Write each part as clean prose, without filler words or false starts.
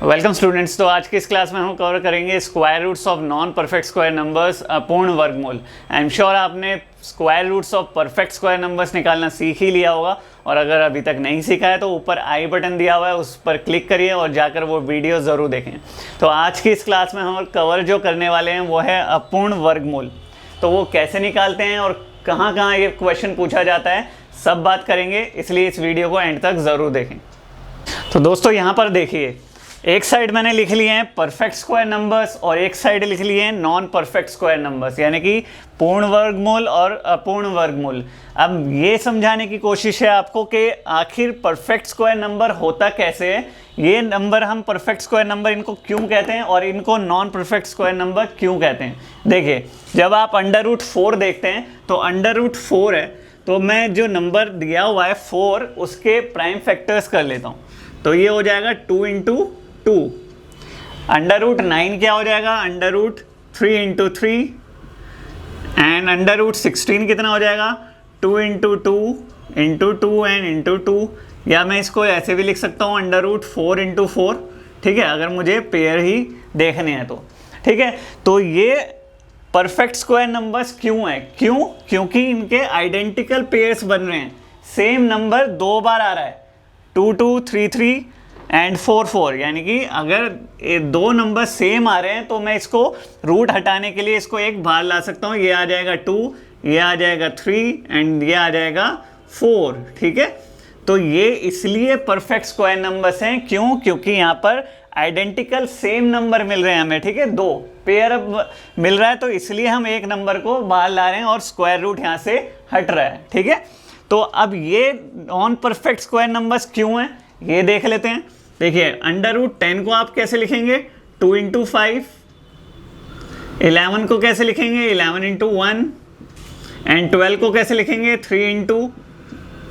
Welcome students. तो आज की इस क्लास में हम कवर करेंगे square roots of non perfect square numbers, अपूर्ण वर्गमूल। आई एम श्योर आपने square roots of perfect square numbers निकालना सीख ही लिया होगा, और अगर अभी तक नहीं सीखा है तो ऊपर आई बटन दिया हुआ है, उस पर क्लिक करिए और जाकर वो वीडियो ज़रूर देखें। तो आज की इस क्लास में हम कवर जो करने वाले हैं वो है अपूर्ण वर्गमूल। तो वो कैसे निकालते हैं और कहाँ कहाँ ये क्वेश्चन पूछा जाता है, सब बात करेंगे, इसलिए इस वीडियो को एंड तक ज़रूर देखें। तो दोस्तों यहाँ पर देखिए, एक साइड मैंने लिख लिए हैं परफेक्ट स्क्वायर नंबर्स और एक साइड लिख लिए हैं नॉन परफेक्ट स्क्वायर नंबर्स, यानी कि पूर्ण वर्गमूल और अपूर्ण वर्गमूल। अब ये समझाने की कोशिश है आपको कि आखिर परफेक्ट स्क्वायर नंबर होता कैसे है, ये नंबर हम परफेक्ट स्क्वायर नंबर इनको क्यों कहते हैं और इनको नॉन परफेक्ट स्क्वायर नंबर क्यों कहते हैं। देखिए, जब आप √4 देखते हैं तो √4 है, तो मैं जो नंबर दिया हुआ है 4 उसके प्राइम फैक्टर्स कर लेता हूँ, तो ये हो जाएगा 2 × 2। √9 क्या हो जाएगा, √3 × 3, एंड √16 कितना हो जाएगा, 2 × 2 × 2 एंड × 2, या मैं इसको ऐसे भी लिख सकता हूँ √4 × 4। ठीक है, अगर मुझे पेयर ही देखने हैं तो। ठीक है, तो ये परफेक्ट स्क्वायर नंबर्स क्यों है, क्योंकि इनके आइडेंटिकल पेयर्स बन रहे हैं, सेम नंबर दो बार आ रहा है, 2 2 3 3 एंड 4 4, यानी कि अगर ये दो नंबर सेम आ रहे हैं तो मैं इसको रूट हटाने के लिए इसको एक बाहर ला सकता हूँ, ये आ जाएगा 2, ये आ जाएगा 3 एंड ये आ जाएगा 4। ठीक है, तो ये इसलिए परफेक्ट स्क्वायर नंबर्स हैं, क्योंकि यहाँ पर आइडेंटिकल सेम नंबर मिल रहे हैं हमें। ठीक है, दो पेयर अब मिल रहा है, तो इसलिए हम एक नंबर को बाहर ला रहे हैं और स्क्वायर रूट यहाँ से हट रहा है। ठीक है, तो अब ये नॉन परफेक्ट स्क्वायर नंबर्स क्यों हैं ये देख लेते हैं। देखिए, √10 को आप कैसे लिखेंगे, 2 × 5, 11 को कैसे लिखेंगे, 11 × 1, एंड 12 को कैसे लिखेंगे, 3 ×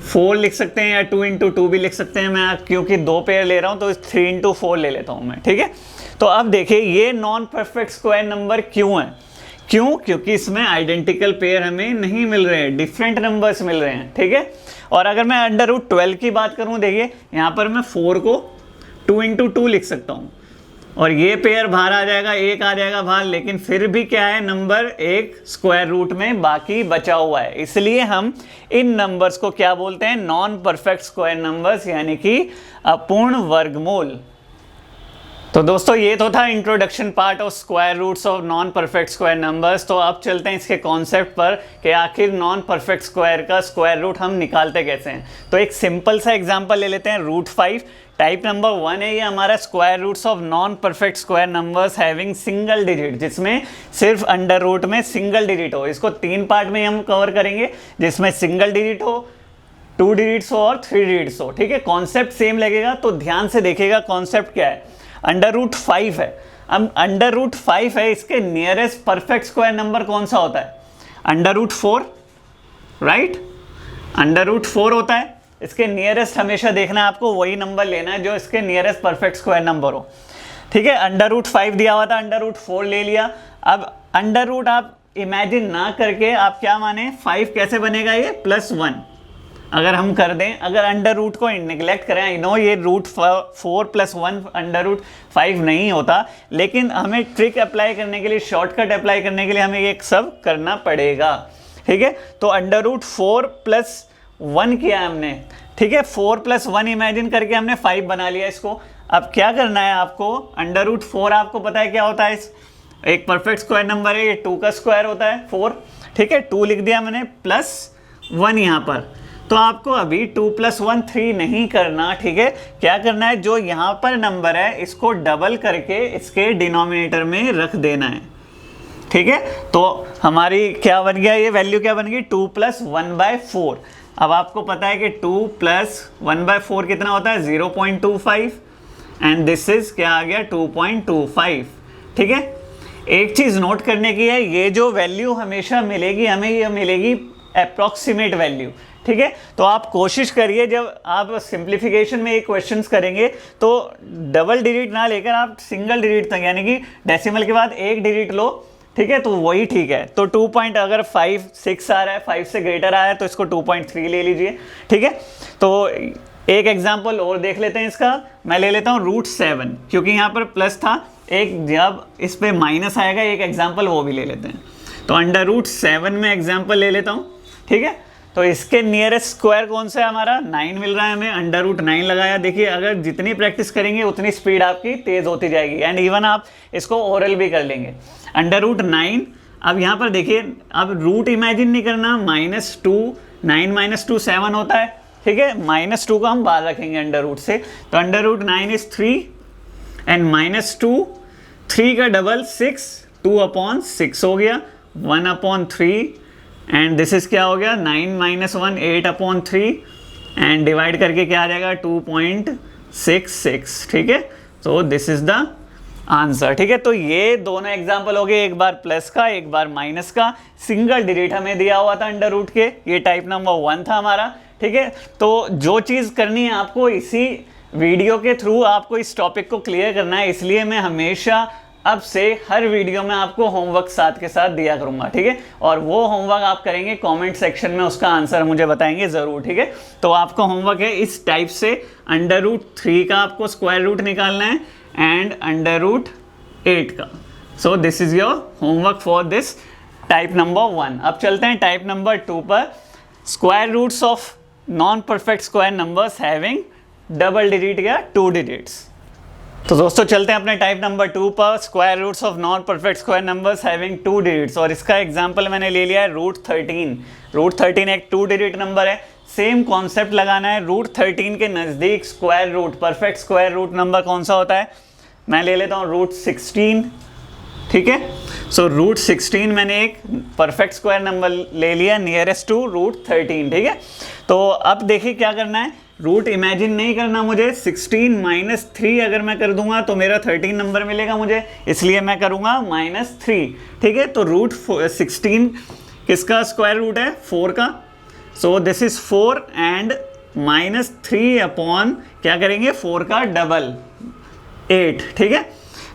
4 लिख सकते हैं, या 2 × 2 भी लिख सकते हैं। मैं क्योंकि दो पेयर ले रहा हूं तो 3 × 4 ले लेता हूं मैं। ठीक है, तो अब देखिए ये नॉन परफेक्ट स्क्वायर नंबर क्यों है, क्योंकि इसमें आइडेंटिकल पेयर हमें नहीं मिल रहे हैं, डिफरेंट नंबर्स मिल रहे हैं। ठीक है, और अगर मैं √12 की बात करूं, देखिए यहाँ पर मैं 4 को 2 × 2 लिख सकता हूँ, और ये पेयर बाहर आ जाएगा, एक आ जाएगा बाहर, लेकिन फिर भी क्या है, नंबर एक स्क्वायर रूट में बाकी बचा हुआ है, इसलिए हम इन नंबर्स को क्या बोलते हैं, नॉन परफेक्ट स्क्वायर नंबर्स, यानी कि अपूर्ण वर्गमूल। तो दोस्तों ये तो था introduction part of square roots of non perfect square numbers. तो अब चलते हैं इसके कॉन्सेप्ट पर कि आखिर नॉन परफेक्ट स्क्वायर का स्क्वायर रूट हम निकालते कैसे हैं। तो एक सिंपल सा एग्जांपल ले लेते हैं, √5 टाइप नंबर 1 है, ये हमारा square roots of non perfect square numbers having single digit, जिसमें सिर्फ अंडर रूट में सिंगल डिजिट हो। इसको 3 पार्ट में हम कवर करेंगे, जिसमें सिंगल डिजिट हो, 2 डिजिट्स हो और 3 डिजिट्स हो। ठीक है, कॉन्सेप्ट सेम लगेगा, तो ध्यान से देखिएगा कॉन्सेप्ट क्या है। √5 है, अब √5 है, इसके नियरेस्ट परफेक्ट स्क्वायर नंबर कौन सा होता है, √4, राइट, √4 होता है। इसके नियरेस्ट हमेशा देखना है आपको, वही नंबर लेना है जो इसके नियरेस्ट परफेक्ट स्क्वायर नंबर हो। ठीक है, √5 दिया हुआ था, √4 ले लिया। अब अंडर रूट आप इमेजिन ना करके आप क्या माने, 5 कैसे बनेगा, ये +1 अगर हम कर दें, अगर अंडर रूट को निगलेक्ट करें, आई नो ये √4 + 1 √5 नहीं होता, लेकिन हमें ट्रिक अप्लाई करने के लिए, शॉर्टकट अप्लाई करने के लिए हमें ये सब करना पड़ेगा। ठीक है, तो √4 + 1 किया हमने। ठीक है, 4 + 1 इमेजिन करके हमने 5 बना लिया इसको। अब क्या करना है आपको, √4 आपको पता है क्या होता है, एक परफेक्ट स्क्वायर नंबर है, ये 2 का स्क्वायर होता है 4। ठीक है, 2 लिख दिया मैंने, +1 यहाँ पर। तो आपको अभी 2 + 1 3 नहीं करना। ठीक है, क्या करना है, जो यहाँ पर नंबर है इसको डबल करके इसके डिनोमिनेटर में रख देना है। ठीक है, तो हमारी क्या बन गया, ये वैल्यू क्या बन गई, 2 + 1/4। अब आपको पता है कि 2 + 1/4 कितना होता है, 0.25, एंड दिस इज क्या आ गया, 2.25। ठीक है, एक चीज़ नोट करने की है, ये जो वैल्यू हमेशा मिलेगी हमें, ये मिलेगी अप्रॉक्सीमेट वैल्यू। ठीक है, तो आप कोशिश करिए जब आप सिंप्लीफिकेशन में ये क्वेश्चंस करेंगे तो डबल डिजिट ना लेकर आप सिंगल डिजिट तक, यानी कि डेसिमल के बाद एक डिजिट लो। ठीक है, तो वही ठीक है। तो 2 अगर 5 6 आ रहा है, 5 से ग्रेटर आया है तो इसको 2.3 ले लीजिए। ठीक है, तो एक एग्जाम्पल और देख लेते हैं इसका, मैं ले लेता हूँ √7, क्योंकि यहाँ पर प्लस था, एक जब इस पे माइनस आएगा एक एग्जाम्पल वो भी ले लेते हैं। तो √7 में एग्जाम्पल ले लेता हूँ, ठीक है। तो इसके नियरेस्ट स्क्वायर कौन सा है हमारा, 9 मिल रहा है हमें, √9 लगाया। देखिए अगर जितनी प्रैक्टिस करेंगे उतनी स्पीड आपकी तेज़ होती जाएगी, एंड इवन आप इसको ओरल भी कर लेंगे। √9, अब यहाँ पर देखिए, अब रूट इमेजिन नहीं करना, -2, 9 - 2 7 होता है, ठीक है। -2 का हम बाहर रखेंगे अंडर रूट से, तो √9 इज 3 एंड -2, 3 का डबल 6, 2/6 हो गया, 1/3 एंड दिस इज क्या हो गया, 9 - 1 8/3 एंड डिवाइड करके क्या आ जाएगा 2.66, ठीक है। तो दिस इज द आंसर, ठीक है। तो ये दोनों एग्जाम्पल हो गए, एक बार प्लस का एक बार माइनस का, सिंगल डिजिट हमें दिया हुआ था अंडर रूट के, ये टाइप नंबर 1 था हमारा, ठीक है। तो जो चीज़ करनी है आपको इसी वीडियो के थ्रू आपको इस टॉपिक को क्लियर करना है, इसलिए मैं हमेशा अब से हर वीडियो में आपको होमवर्क साथ के साथ दिया करूंगा, ठीक है। और वो होमवर्क आप करेंगे कमेंट सेक्शन में, उसका आंसर मुझे बताएंगे ज़रूर, ठीक है। तो आपका होमवर्क है इस टाइप से, √3 का आपको स्क्वायर रूट निकालना है एंड √8 का। So this is your homework for this type number 1। अब चलते हैं टाइप नंबर 2 पर, square roots of non perfect square numbers having double digit या 2 डिजिट्स। तो दोस्तों चलते हैं अपने टाइप नंबर 2 पर, square roots of non perfect square numbers having 2 digits, और इसका एग्जांपल मैंने ले लिया है √13। √13 एक 2 डिजिट नंबर है, सेम कॉन्सेप्ट लगाना है। √13 के नज़दीक square root, perfect square root number कौन सा होता है, मैं ले लेता हूँ √16, ठीक है। सो √16 मैंने एक परफेक्ट स्क्वायर नंबर ले लिया नियरेस्ट टू √13, ठीक है। तो अब देखिए क्या करना है, रूट इमेजिन नहीं करना मुझे, 16 - 3 अगर मैं कर दूंगा तो मेरा 13 नंबर मिलेगा मुझे, इसलिए मैं करूंगा -3, ठीक है। तो √16 किसका स्क्वायर रूट है, 4 का, so this is 4 and -3 upon क्या करेंगे 4 का डबल 8, ठीक है।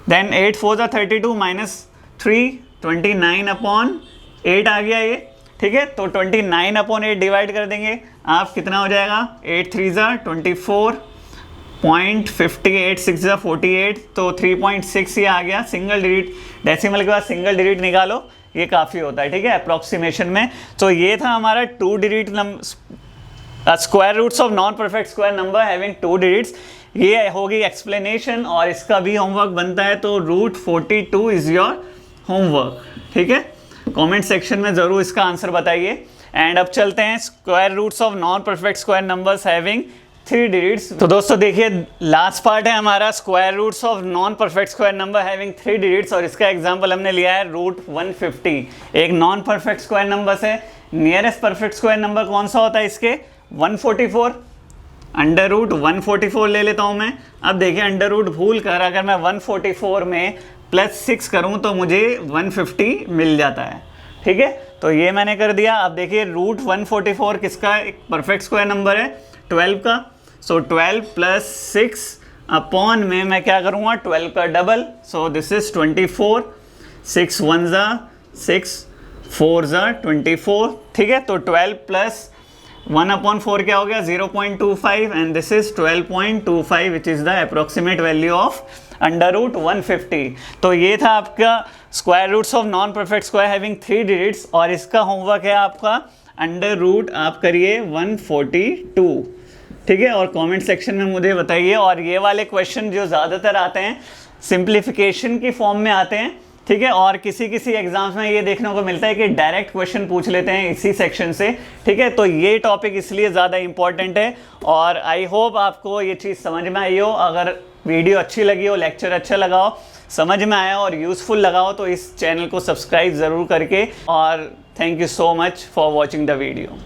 देन 8 4 = 32 -3 29/8 आ गया ये, ठीक है। तो 29/8 डिवाइड कर देंगे, आप कितना हो जाएगा, 8 3 = 24.58 6 = 48, तो 3.6 ये आ गया। सिंगल डिजिट, डेसिमल के बाद सिंगल डिजिट निकालो, ये काफ़ी होता है, ठीक है, अप्रॉक्सीमेशन में। तो ये था हमारा 2 digit square roots of non perfect square number having 2 digits. ये होगी एक्सप्लेनेशन, और इसका भी होमवर्क बनता है, तो √42 इज योर होमवर्क, ठीक है। कमेंट सेक्शन में ज़रूर इसका आंसर बताइए। एंड अब चलते हैं square roots of non perfect square numbers having 3 digits. तो दोस्तों देखिए लास्ट पार्ट है हमारा square roots of non perfect square number having 3 digits, और इसका एग्जांपल हमने लिया है √150, एक नॉन परफेक्ट स्क्वायर नंबर से। नियरेस्ट परफेक्ट स्क्वायर नंबर कौन सा होता है इसके, 144, √144 ले लेता हूँ मैं। अब देखिए अंडर रूट भूल कर अगर मैं 144 में +6 करूँ तो मुझे 150 मिल जाता है, ठीक है। तो ये मैंने कर दिया। अब देखिए √144 किसका एक परफेक्ट स्क्वायर नंबर है, 12 का। सो 12 + 6 अपॉन में मैं क्या करूँगा 12 का डबल, सो दिस इज 24, 6 1 = 6 4 = 24, ठीक है। तो 12 + 1/4 क्या हो गया 0.25 and this is 12.25 which is the approximate value of √150। तो ये था आपका square roots of non perfect square having 3 digits, और इसका होमवर्क है आपका √ आप करिए 142, ठीक है। और कमेंट सेक्शन में मुझे बताइए। और ये वाले क्वेश्चन जो ज़्यादातर आते हैं सिंप्लीफिकेशन की फॉर्म में आते हैं, ठीक है। और किसी किसी एग्जाम्स में ये देखने को मिलता है कि डायरेक्ट क्वेश्चन पूछ लेते हैं इसी सेक्शन से, ठीक है। तो ये टॉपिक इसलिए ज़्यादा इंपॉर्टेंट है, और आई होप आपको ये चीज़ समझ में आई हो। अगर वीडियो अच्छी लगी हो, लेक्चर अच्छा लगा हो, समझ में आया और यूज़फुल लगा हो, तो इस चैनल को सब्सक्राइब ज़रूर करके। और thank you so much for watching the video.